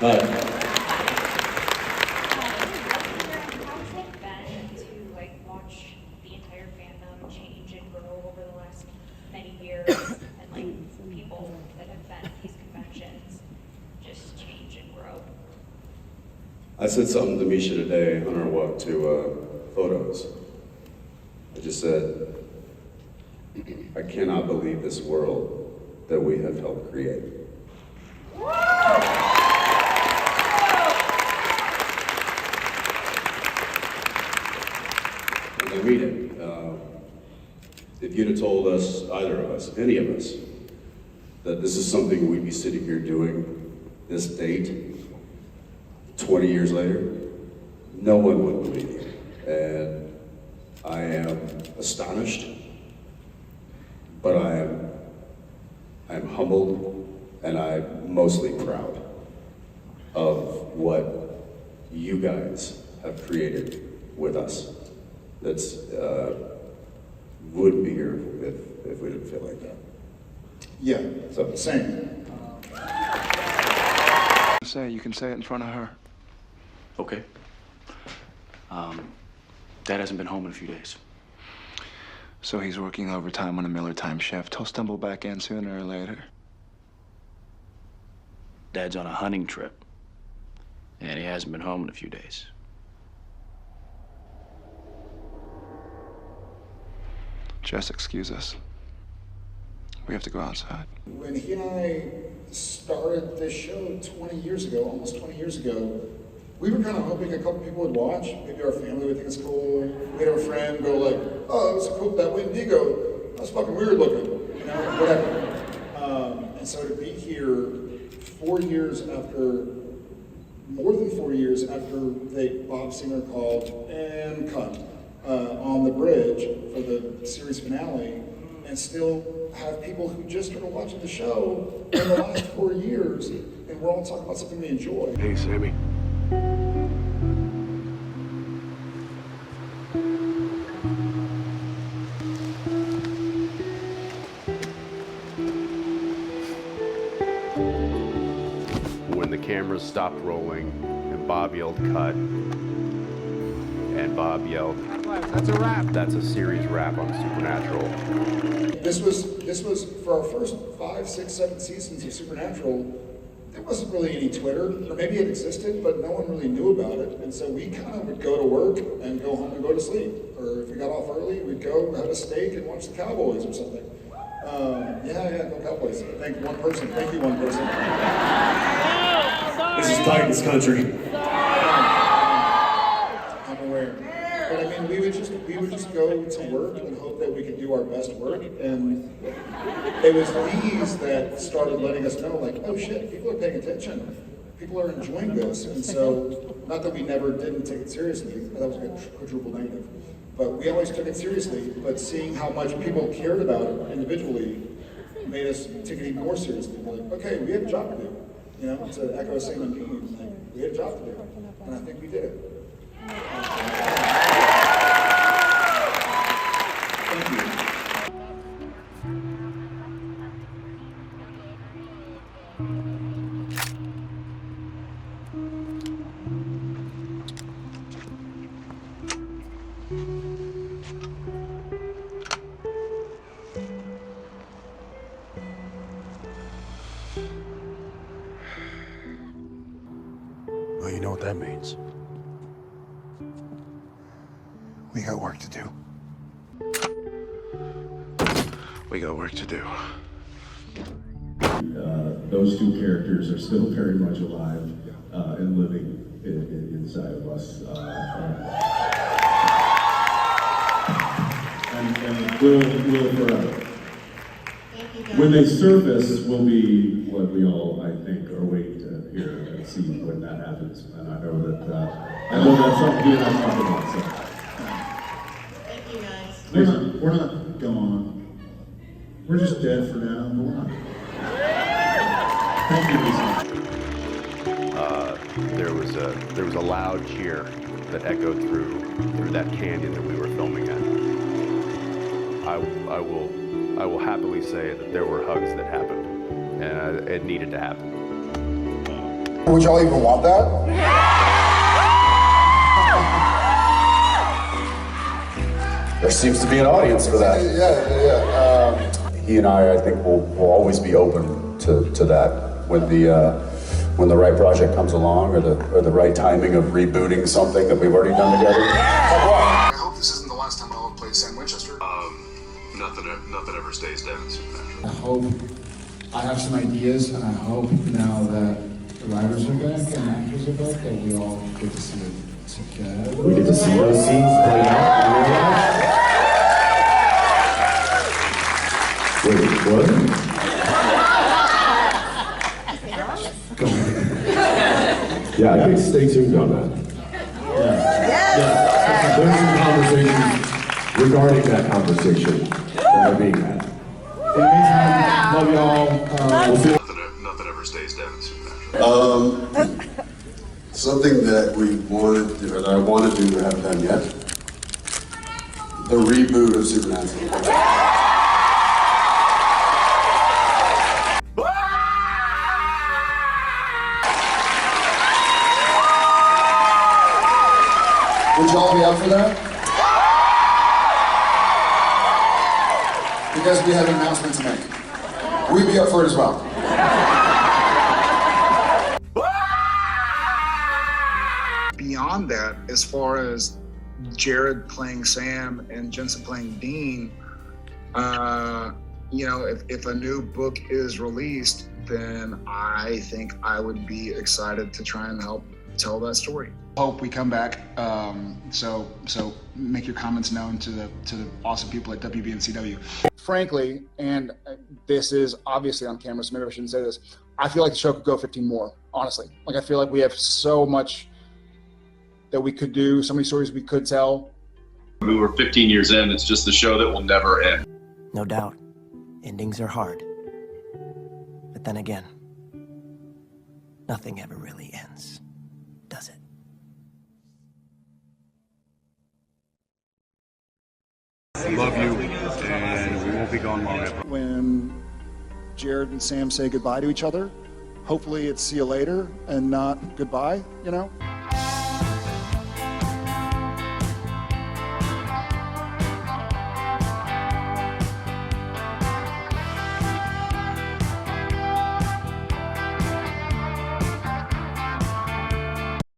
I said something to Misha today on our walk to photos. I just said, I cannot believe this world that we have helped create. And I mean it. If you'd have told us, either of us, any of us, that this is something we'd be sitting here doing this date, 20 years later, no one would believe you. And I am astonished, but I am humbled, and I'm mostly proud of what you guys have created with us. That's wouldn't be here if we didn't feel like that. Yeah, so same. You can say it in front of her. Okay. Dad hasn't been home in a few days. So he's working overtime on a Miller time shift. He'll stumble back in sooner or later. Dad's on a hunting trip, and he hasn't been home in a few days. Just excuse us. We have to go outside. When he and I started this show 20 years ago, almost 20 years ago, we were kind of hoping a couple people would watch. Maybe our family would think it's cool. We'd have a friend go like, oh, that was cool, that Wendigo. That was fucking weird looking, you know, whatever. And so to be here 4 years after, more than 4 years after Bob Singer called and cut on the bridge for the series finale, and still have people who just started watching the show in the last 4 years, and we're all talking about something we enjoy. Hey, Sammy. When the cameras stopped rolling and Bob yelled cut, and Bob yelled, "That's a wrap." That's a series wrap on Supernatural. This was for our first 5, 6, 7 seasons of Supernatural. There wasn't really any Twitter, or maybe it existed, but no one really knew about it. And so we kind of would go to work and go home and go to sleep. Or if we got off early, we'd go have a steak and watch the Cowboys or something. Go Cowboys. Thank you, one person. This is Titans country. I'm aware. But I mean, we would just go to work and hope that we could do our best work. And it was these that started letting us know, like, oh shit, people are paying attention. People are enjoying this. And so, not that we never didn't take it seriously, that was a quadruple negative. But we always took it seriously, but seeing how much people cared about it individually made us take it even more seriously. We're like, okay, we have a job to do. You know, to echo Sam and Pete, like, we had a job to do. And I think we did it. Thank you. Well, you know what that means. We got work to do. We got work to do. Those two characters are still very much alive and living inside of us. And will forever. When they surface, will be what we all, I think, are waiting to hear and see when that happens. And I know that's something you and I talk about. So. Thank you guys. We're not gone. We're just dead for now, but we're not. Thank you, Lisa. There was a loud cheer that echoed through that canyon that we were filming at. I will happily say that there were hugs that happened, and it needed to happen. Would y'all even want that? There seems to be an audience for that. Yeah. He and I think, will always be open to that when the right project comes along, or the right timing of rebooting something that we've already done together. I hope this isn't the last time I'll play Sam Winchester. Nothing ever stays dead in Supernatural. I hope I have some ideas, and I hope now that the writers are back and actors are back that we all get to see it together. We get to see those scenes played out in real life. Wait, what? Go ahead. Yeah, I think stay tuned on that. Yeah. There's some conversations regarding that conversation that are being had. In the meantime, love y'all. We'll see. Nothing ever stays dead in Supernatural. Something that we wanted to, or that I want to do but haven't done yet. The reboot of Supernatural. Would y'all be up for that? Because we have an announcement to make. We'd be up for it as well. Beyond that, as far as Jared playing Sam and Jensen playing Dean, if a new book is released, then I think I would be excited to try and help tell that story. Hope we come back. So make your comments known to the awesome people at WBTV. Frankly, and this is obviously on camera, so maybe I shouldn't say this, I feel like the show could go 15 more, honestly. Like, I feel like we have so much that we could do, so many stories we could tell. I mean, we're 15 years in, it's just the show that will never end. No doubt, endings are hard. But then again, nothing ever really ends, does it? Love you, and we won't be gone long after. When Jared and Sam say goodbye to each other, hopefully it's see you later and not goodbye, you know?